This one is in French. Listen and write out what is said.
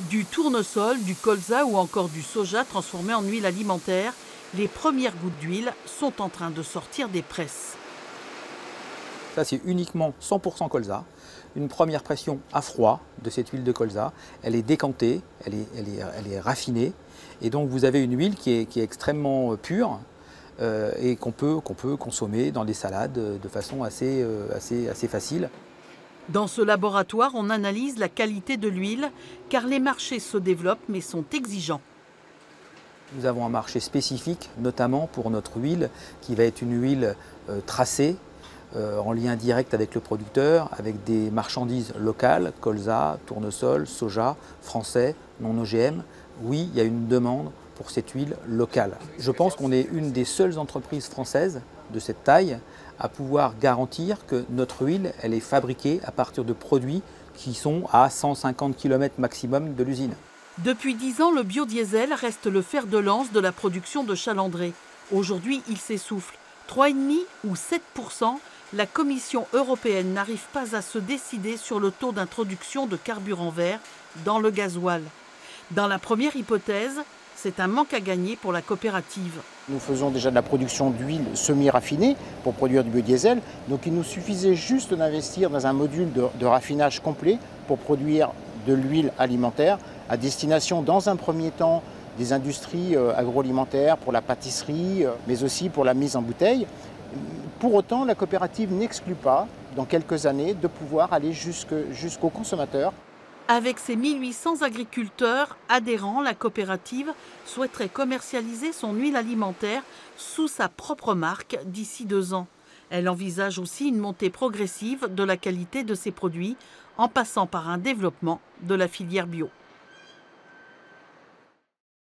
Du tournesol, du colza ou encore du soja transformés en huile alimentaire, les premières gouttes d'huile sont en train de sortir des presses. Ça, c'est uniquement 100% colza. Une première pression à froid de cette huile de colza. Elle est décantée, elle est raffinée. Et donc, vous avez une huile qui est extrêmement pure et qu'on peut consommer dans des salades de façon assez facile. Dans ce laboratoire, on analyse la qualité de l'huile car les marchés se développent mais sont exigeants. Nous avons un marché spécifique, notamment pour notre huile, qui va être une huile tracée, en lien direct avec le producteur, avec des marchandises locales, colza, tournesol, soja, français, non OGM. Oui, il y a une demande pour cette huile locale. Je pense qu'on est une des seules entreprises françaises de cette taille à pouvoir garantir que notre huile, elle est fabriquée à partir de produits qui sont à 150 km maximum de l'usine. Depuis 10 ans, le biodiesel reste le fer de lance de la production de Chalandré. Aujourd'hui, il s'essouffle. 3,5 ou 7%, la Commission européenne n'arrive pas à se décider sur le taux d'introduction de carburant vert dans le gasoil. Dans la première hypothèse, c'est un manque à gagner pour la coopérative. Nous faisons déjà de la production d'huile semi-raffinée pour produire du biodiesel. Donc il nous suffisait juste d'investir dans un module de raffinage complet pour produire de l'huile alimentaire à destination, dans un premier temps, des industries agroalimentaires, pour la pâtisserie, mais aussi pour la mise en bouteille. Pour autant, la coopérative n'exclut pas, dans quelques années, de pouvoir aller jusqu'au consommateur. Avec ses 1800 agriculteurs adhérents, la coopérative souhaiterait commercialiser son huile alimentaire sous sa propre marque d'ici 2 ans. Elle envisage aussi une montée progressive de la qualité de ses produits en passant par un développement de la filière bio.